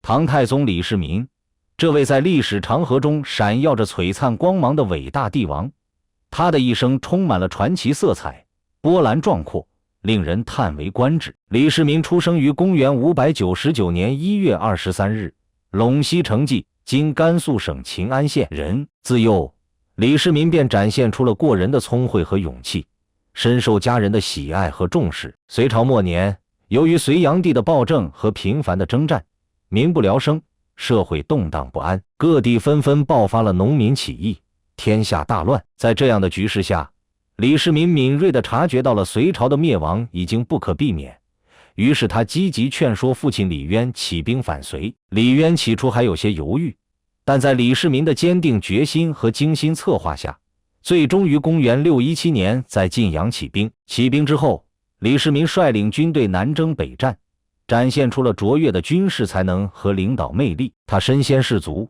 唐太宗李世民，这位在历史长河中闪耀着璀璨光芒的伟大帝王，他的一生充满了传奇色彩，波澜壮阔，令人叹为观止。李世民出生于公元599年1月23日，陇西成纪，今甘肃省秦安县人。自幼，李世民便展现出了过人的聪慧和勇气，深受家人的喜爱和重视。隋朝末年，由于隋炀帝的暴政和频繁的征战，民不聊生，社会动荡不安，各地纷纷爆发了农民起义，天下大乱。在这样的局势下，李世民敏锐地察觉到了隋朝的灭亡已经不可避免，于是他积极劝说父亲李渊起兵反隋。李渊起初还有些犹豫，但在李世民的坚定决心和精心策划下，最终于公元617年在晋阳起兵。起兵之后，李世民率领军队南征北战，展现出了卓越的军事才能和领导魅力。他身先士卒，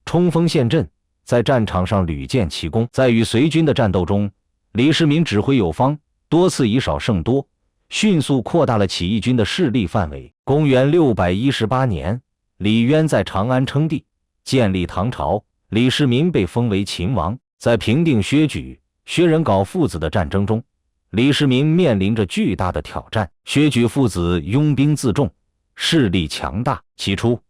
冲锋陷阵，在战场上屡建奇功。在与隋军的战斗中，李世民指挥有方，多次以少胜多，迅速扩大了起义军的势力范围。公元618年，李渊在长安称帝，建立唐朝，李世民被封为秦王。在平定薛举、薛仁镐父子的战争中，李世民面临着巨大的挑战。薛举父子拥兵自重，势力强大。起初，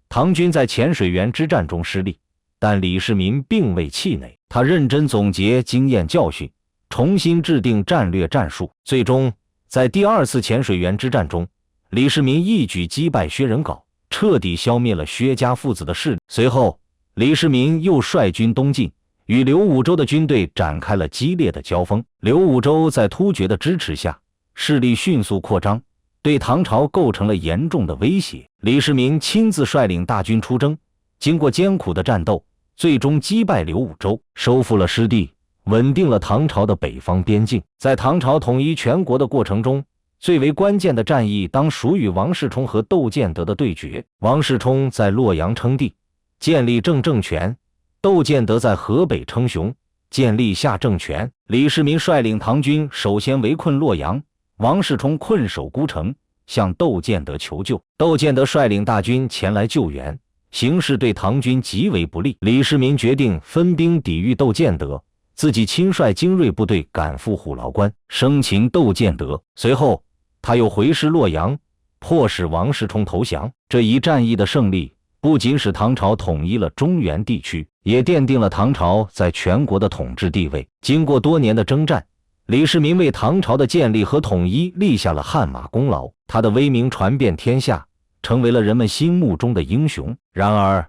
唐军在潜水员之战中失利，但李世民并未气馁，他认真总结经验教训，重新制定战略战术。最终，在第二次潜水员之战中，李世民一举击败薛仁镐，彻底消灭了薛家父子的势力。随后，李世民又率军东进，与刘武周的军队展开了激烈的交锋。刘武周在突厥的支持下，势力迅速扩张，对唐朝构成了严重的威胁。李世民亲自率领大军出征，经过艰苦的战斗，最终击败刘武周，收复了失地，稳定了唐朝的北方边境。在唐朝统一全国的过程中，最为关键的战役当属与王世充和窦建德的对决。王世充在洛阳称帝，建立正政权，窦建德在河北称雄，建立夏政权。李世民率领唐军首先围困洛阳，王世充困守孤城，向窦建德求救。窦建德率领大军前来救援，形势对唐军极为不利。李世民决定分兵抵御窦建德，自己亲率精锐部队赶赴虎牢关，生擒窦建德。随后，他又回师洛阳，迫使王世充投降。这一战役的胜利，不仅使唐朝统一了中原地区，也奠定了唐朝在全国的统治地位。经过多年的征战，李世民为唐朝的建立和统一立下了汗马功劳，他的威名传遍天下，成为了人们心目中的英雄。然而，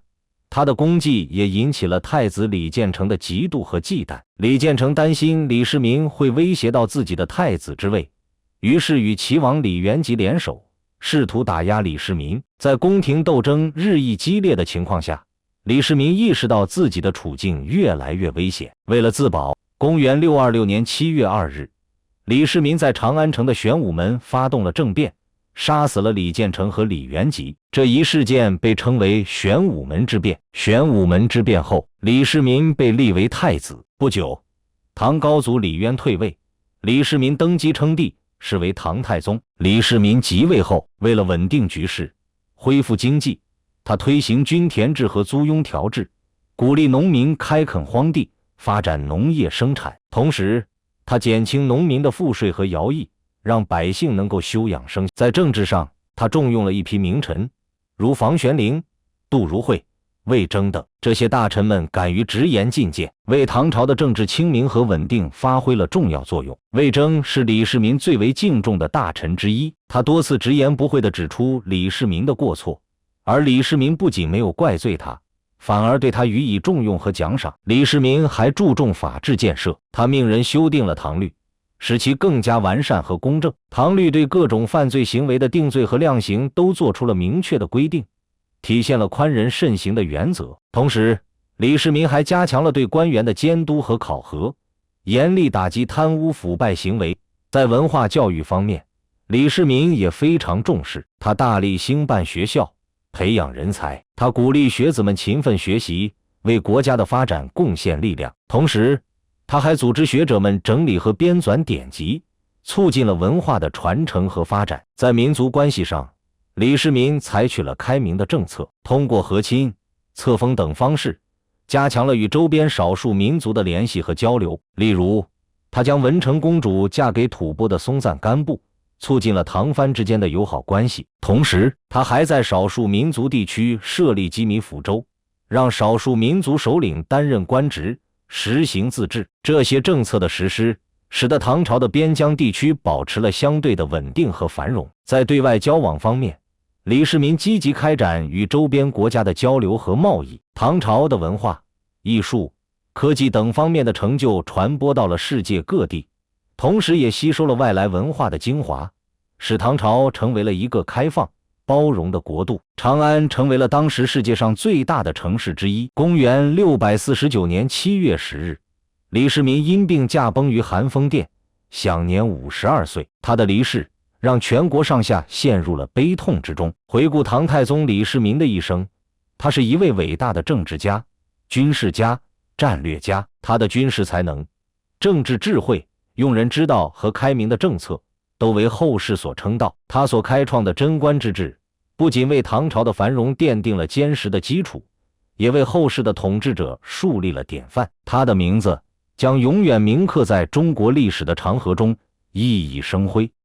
他的功绩也引起了太子李建成的嫉妒和忌惮。李建成担心李世民会威胁到自己的太子之位，于是与齐王李元吉联手，试图打压李世民。在宫廷斗争日益激烈的情况下，李世民意识到自己的处境越来越危险。为了自保，公元626年7月2日，李世民在长安城的玄武门发动了政变，杀死了李建成和李元吉。这一事件被称为玄武门之变。玄武门之变后，李世民被立为太子。不久，唐高祖李渊退位，李世民登基称帝，是为唐太宗。李世民即位后，为了稳定局势，恢复经济，他推行均田制和租庸调制，鼓励农民开垦荒地，发展农业生产。同时，他减轻农民的赋税和徭役，让百姓能够休养生息。在政治上，他重用了一批名臣，如房玄龄、杜如晦、魏征等。这些大臣们敢于直言进谏，为唐朝的政治清明和稳定发挥了重要作用。魏征是李世民最为敬重的大臣之一，他多次直言不讳地指出李世民的过错，而李世民不仅没有怪罪他，反而对他予以重用和奖赏。李世民还注重法治建设，他命人修订了唐律，使其更加完善和公正。唐律对各种犯罪行为的定罪和量刑都做出了明确的规定，体现了宽仁慎行的原则。同时，李世民还加强了对官员的监督和考核，严厉打击贪污腐败行为。在文化教育方面，李世民也非常重视，他大力兴办学校，培养人才。他鼓励学子们勤奋学习，为国家的发展贡献力量。同时，他还组织学者们整理和编纂典籍，促进了文化的传承和发展。在民族关系上，李世民采取了开明的政策，通过和亲、册封等方式，加强了与周边少数民族的联系和交流。例如，他将文成公主嫁给吐蕃的松赞干布，促进了唐蕃之间的友好关系。同时，他还在少数民族地区设立羁縻府州，让少数民族首领担任官职，实行自治。这些政策的实施，使得唐朝的边疆地区保持了相对的稳定和繁荣。在对外交往方面，李世民积极开展与周边国家的交流和贸易。唐朝的文化、艺术、科技等方面的成就传播到了世界各地，同时也吸收了外来文化的精华，使唐朝成为了一个开放、包容的国度。长安成为了当时世界上最大的城市之一。公元649年7月10日，李世民因病驾崩于寒风殿，享年52岁。他的离世让全国上下陷入了悲痛之中。回顾唐太宗李世民的一生，他是一位伟大的政治家、军事家、战略家。他的军事才能、政治智慧、用人之道和开明的政策都为后世所称道。他所开创的贞观之治，不仅为唐朝的繁荣奠定了坚实的基础，也为后世的统治者树立了典范。他的名字将永远铭刻在中国历史的长河中，熠熠生辉。